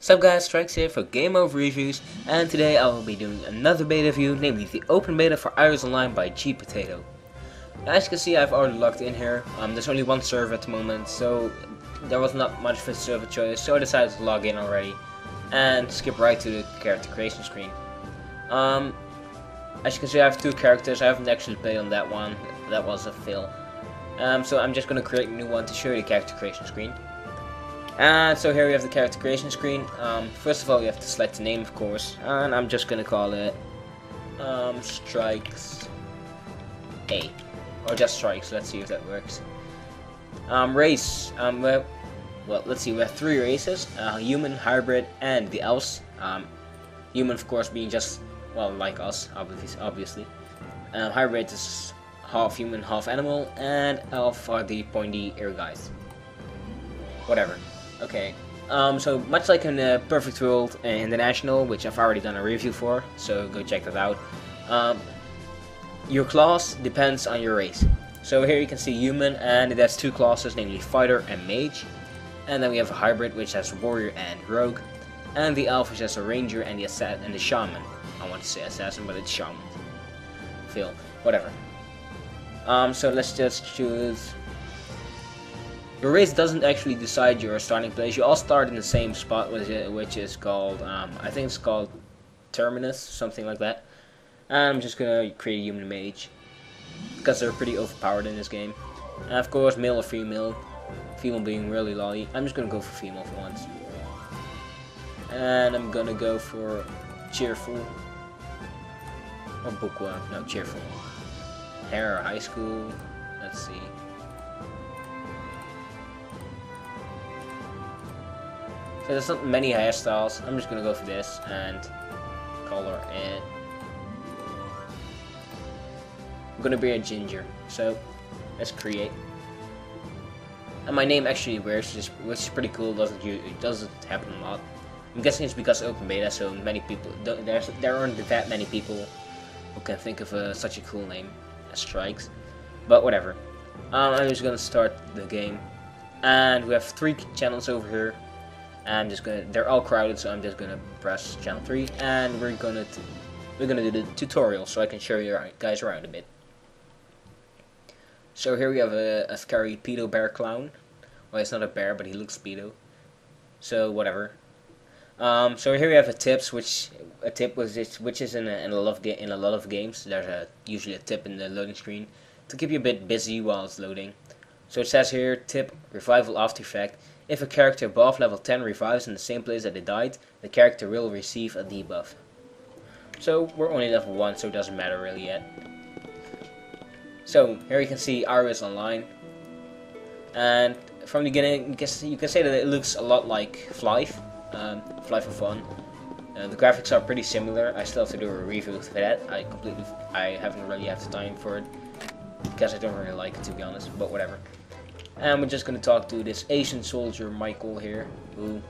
Sup guys, Strikes here for GameOver Reviews, and today I will be doing another beta view, namely the open beta for Iris Online by GPotato. As you can see, I've already logged in here. There's only one server at the moment, so there was not much of a server choice, so I decided to log in already and skip right to the character creation screen. As you can see, I have two characters. I haven't actually played on that one. That was a fail. So I'm just going to create a new one to show you the character creation screen. And so here we have the character creation screen. First of all, you have to select the name, of course, and I'm just gonna call it Strikes A, or just Strikes. Let's see if that works. Race. Well, let's see. We have three races: human, hybrid, and the elves. Human, of course, being just like us, obviously. Hybrid is half human, half animal, and elf are the pointy ear guys. Whatever. Okay, so much like in Perfect World International, which I've already done a review for, so go check that out. Your class depends on your race. So here you can see human, and it has two classes, namely fighter and mage. And then we have a hybrid, which has warrior and rogue. And the elf, which has a ranger and the shaman. I want to say assassin, but it's shaman. Phil, whatever. So let's just choose. Your race doesn't actually decide your starting place. You all start in the same spot, which is called, I think it's called Terminus, something like that. And I'm just gonna create a human mage, because they're pretty overpowered in this game. And of course, male or female. Female being really lolly. I'm just gonna go for female for once. And I'm gonna go for cheerful. Or bookworm, no, cheerful. Hair or high school, let's see. So there's not many hairstyles. I'm just gonna go for this and color it. I'm gonna be a ginger. So let's create. And my name actually wears, which is pretty cool. It doesn't happen a lot. I'm guessing it's because open beta, so many people there aren't that many people who can think of such a cool name as Strikes. But whatever. I'm just gonna start the game, and we have three channels over here. They're all crowded, so I'm just gonna press channel 3, and we're gonna do the tutorial, so I can show you guys around a bit. So here we have a scary pedo bear clown. Well, it's not a bear, but he looks pedo. So whatever. So here we have a tips, which is in a lot of games. There's usually a tip in the loading screen to keep you a bit busy while it's loading. So it says here, tip, revival after effect. If a character above level 10 revives in the same place that it died, the character will receive a debuff. So we're only level 1, so it doesn't matter really yet. So here you can see Iris Online, and from the beginning you can say that it looks a lot like Fly for Fun. The graphics are pretty similar. I still have to do a review for that. I haven't really had the time for it because I don't really like it, to be honest. But whatever. And we're just gonna talk to this Asian soldier Michael here, who...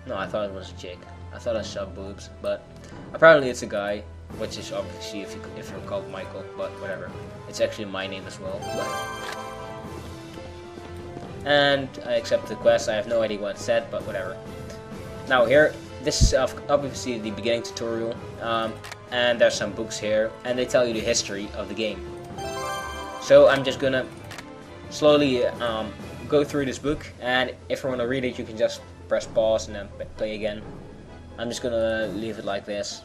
No, I thought it was a chick. I thought I saw boobs, but apparently it's a guy, which is obviously if you're called Michael, but whatever. It's actually my name as well. And I accept the quest. I have no idea what it said, but whatever. Now here, this is obviously the beginning tutorial, and there's some books here, and they tell you the history of the game. So I'm just gonna slowly go through this book, and if you want to read it, you can just press pause and then play again. I'm just gonna leave it like this.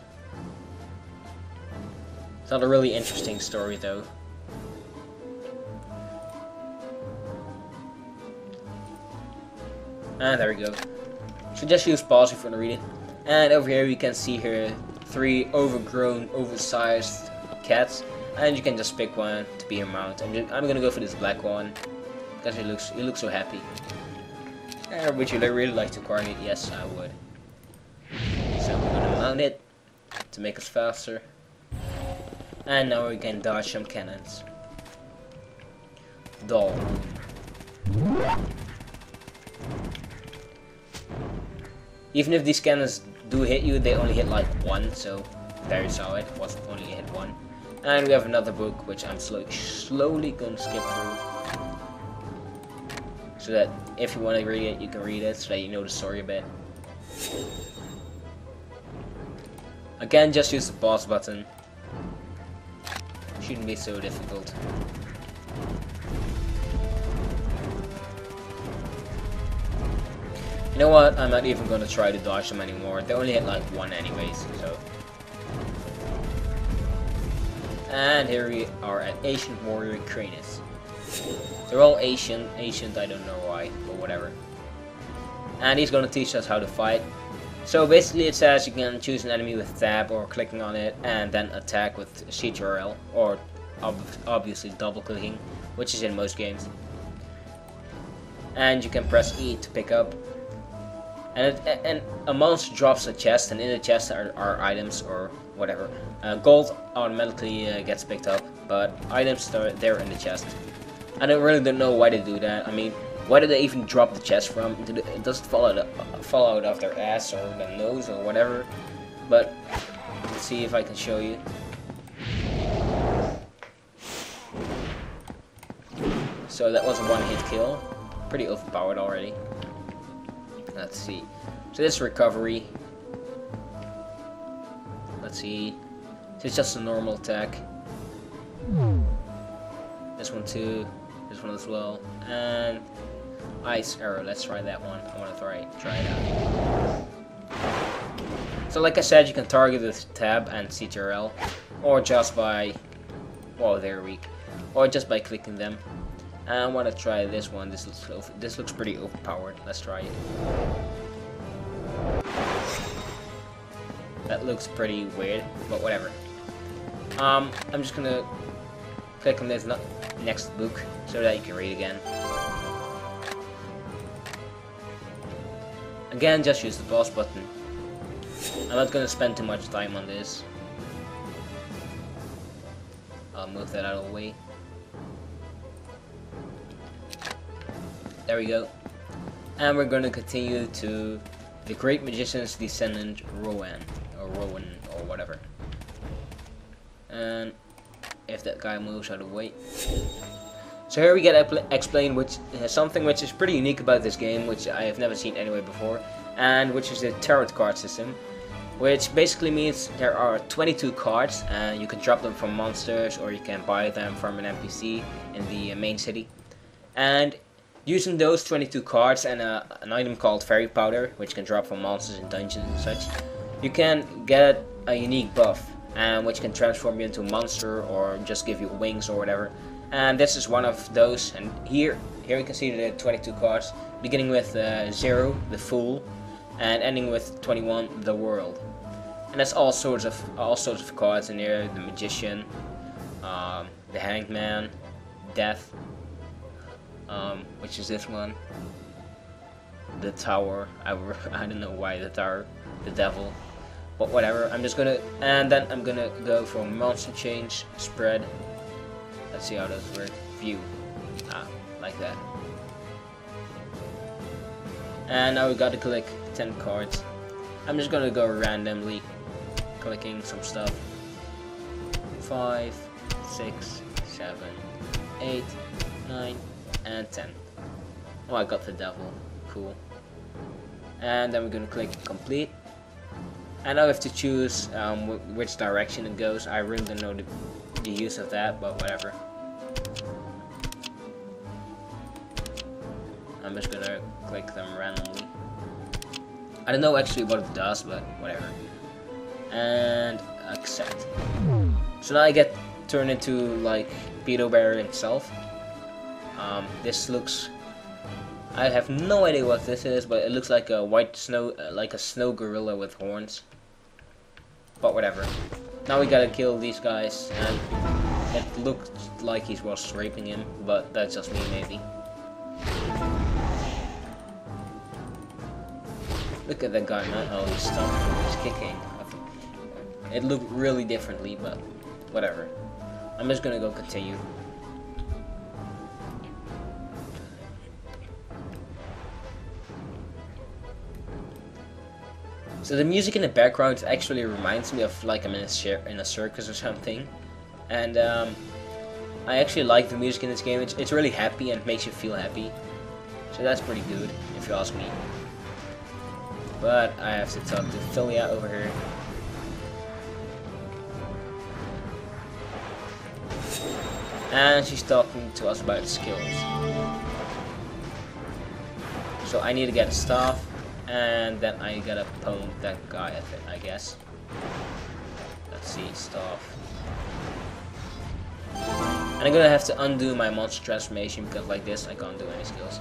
It's not a really interesting story though. And there we go. So just use pause if you want to read it. And over here you can see here 3 overgrown, oversized cats. And you can just pick one to be your mount. I'm gonna go for this black one because he looks so happy. Would you really like to coordinate? Yes, I would. So we're gonna mount it to make us faster. And now we can dodge some cannons. Doll. Even if these cannons do hit you, they only hit like 1. So there you saw it. Was only hit 1. And we have another book, which I'm slowly going to skip through. so that if you want to read it, you can read it, so that you know the story a bit. Again, just use the pause button. Shouldn't be so difficult. You know what? I'm not even gonna try to dodge them anymore. They only hit like one anyways, so. And here we are at Ancient Warrior Kranis. They're all ancient, I don't know why, but whatever. And he's gonna teach us how to fight. So basically it says you can choose an enemy with tab or clicking on it and then attack with CTRL or obviously double clicking, which is in most games. And you can press E to pick up. And a monster drops a chest, and in the chest are items or whatever. Gold automatically gets picked up, but items are there in the chest. I don't know why they do that. I mean, why do they even drop the chest from? Does it fall out of their ass or their nose or whatever? But let's see if I can show you. So that was a one-hit kill. Pretty overpowered already. Let's see. So this recovery. Let's see. So it's just a normal attack. This one too. This one as well. And ice arrow. Let's try that one. I want to try it out. So like I said, you can target with tab and CTRL, or just by, well, they're weak, or just by clicking them. And I want to try this one. This looks pretty overpowered. Let's try it. That looks pretty weird, but whatever. I'm just gonna click on this next book so that you can read again. Again, just use the pause button. I'm not gonna spend too much time on this. I'll move that out of the way. There we go. And we're gonna continue to the Great Magician's Descendant, Rowan, or whatever. And if that guy moves out of the way. So here we get explained something which is pretty unique about this game, which I have never seen anywhere before, and which is the tarot card system, which basically means there are 22 cards, and you can drop them from monsters, or you can buy them from an NPC in the main city. And using those 22 cards and an item called Fairy Powder, which can drop from monsters in dungeons and such, you can get a unique buff, which can transform you into a monster or just give you wings or whatever. And this is one of those. And here you can see the 22 cards, beginning with 0, the Fool, and ending with 21, the World. And that's all sorts of cards in here: the Magician, the Hanged Man, Death, which is this one, the Tower. I don't know why the Tower, the Devil, but whatever. And then I'm gonna go for monster change, spread. Let's see how those work. View, like that. And now we gotta click 10 cards. I'm just gonna go randomly clicking some stuff. 5, 6, 7, 8, 9, and 10. Oh, I got the Devil. Cool. And then we're gonna click complete. And now we have to choose which direction it goes. I really don't know the use of that, but whatever. I'm just gonna click them randomly. I don't know actually what it does, but whatever. And accept. So now I get turned into like Pedo Bear himself. This looks, I have no idea what this is, but it looks like a white snow, like a snow gorilla with horns. But whatever. Now we gotta kill these guys, and it looked like he was raping him, but that's just me maybe. Look at that guy, man. Oh, he's stomping, he's kicking. It looked really differently, but whatever. I'm just gonna go continue. So the music in the background actually reminds me of like I'm in a circus or something, and I actually like the music in this game. It's really happy and makes you feel happy. So that's pretty good, if you ask me. But I have to talk to Philia over here. And she's talking to us about skills. So I need to get a staff, and then I gotta pwn that guy, I guess. Let's see, staff. And I'm gonna have to undo my monster transformation because like this I can't do any skills.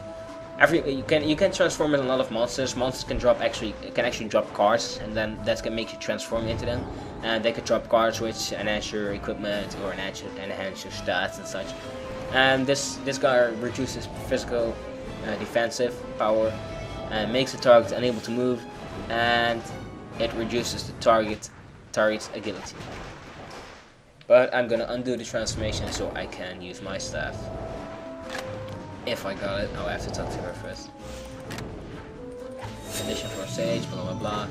You can transform in a lot of monsters. Monsters can actually drop cards, and then that's gonna make you transform into them. And they could drop cards which enhance your equipment or enhance your stats and such. And this guy reduces physical, defensive power, and makes the target unable to move, and it reduces the target's agility. But I'm gonna undo the transformation so I can use my staff. If I got it, I'll have to talk to her first. Condition for sage, blah blah blah.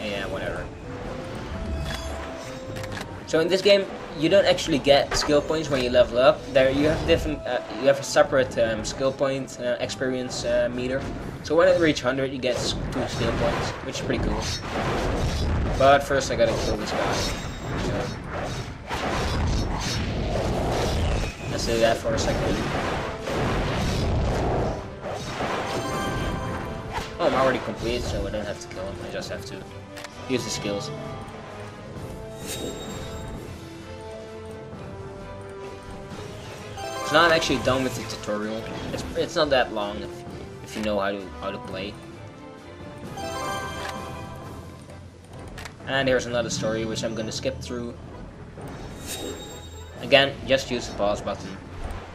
Yeah, whatever. So in this game, you don't actually get skill points when you level up. There you have different. You have a separate skill point experience meter. So when it reaches 100, you get 2 skill points, which is pretty cool. But first, I gotta kill this guy. So, let's do that for a second. Oh, I'm already complete, so I don't have to kill him. I just have to use the skills. So now I'm actually done with the tutorial. It's not that long if you know how to play. And here's another story which I'm gonna skip through. Again, just use the pause button.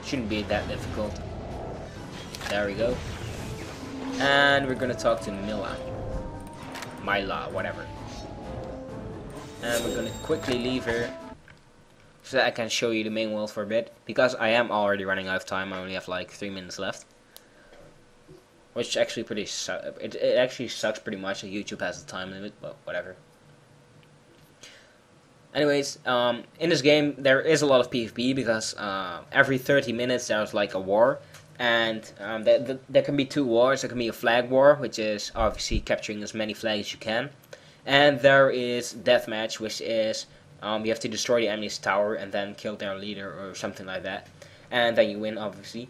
Shouldn't be that difficult. There we go. And we're gonna talk to Mila, whatever. And we're gonna quickly leave here so that I can show you the main world for a bit, because I am already running out of time. I only have like 3 minutes left, which actually it actually sucks pretty much that YouTube has a time limit, but whatever. Anyways, in this game there is a lot of PvP because every 30 minutes there's like a war, and there can be 2 wars. There can be a flag war, which is obviously capturing as many flags as you can, and there is deathmatch, which is you have to destroy the enemy's tower and then kill their leader or something like that, and then you win, obviously.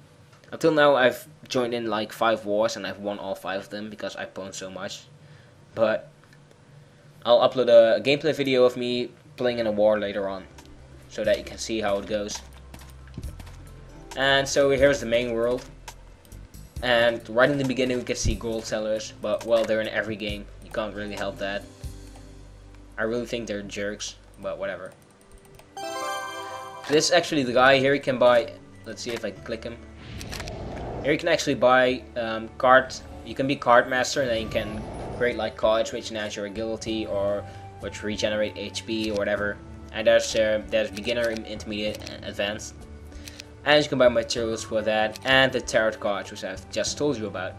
Until now I've joined in like 5 wars and I've won all 5 of them because I pwned so much. But I'll upload a gameplay video of me playing in a war later on, so that you can see how it goes. And so here's the main world, and right in the beginning we can see gold sellers, but well, they're in every game. You can't really help that. I really think they're jerks, but whatever. So this is actually the guy. Here you can buy, let's see if I can click him. Here you can actually buy cards. You can be card master, and then you can create like cards which enhance your agility or which regenerate HP or whatever. And there's beginner, intermediate, and advanced. And you can buy materials for that, and the tarot cards, which I've just told you about.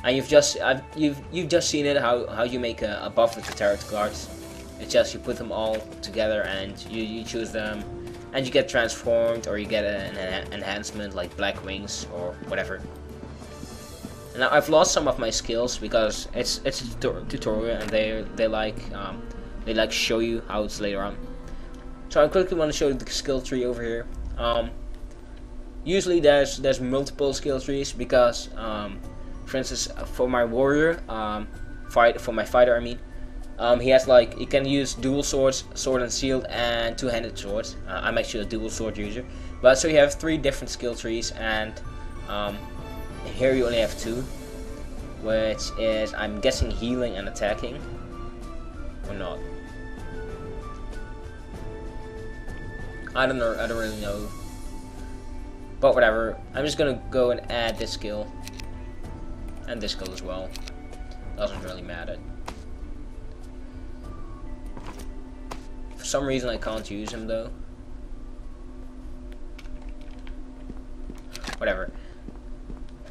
And you've just seen it how you make a buff with the tarot cards. It's just you put them all together and you choose them, and you get transformed, or you get an enhancement like black wings or whatever. Now I've lost some of my skills because it's a tutorial, and they like show you how it's later on. So I quickly want to show you the skill tree over here. Usually there's multiple skill trees because for instance, for my warrior, for my fighter, I mean, he has he can use dual swords, sword and shield, and 2-handed swords. I'm actually a dual sword user, but so you have 3 different skill trees, and here you only have 2, which is, I'm guessing, healing and attacking, or not. I don't know. I don't really know. But whatever. I'm just gonna go and add this skill, and this skill as well. Doesn't really matter. For some reason, I can't use him though. Whatever.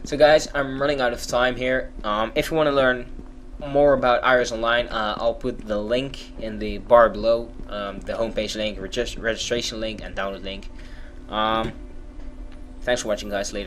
So guys, I'm running out of time here. If you want to learn more about Iris Online, I'll put the link in the bar below, the homepage link, registration link, and download link. Thanks for watching, guys. Later.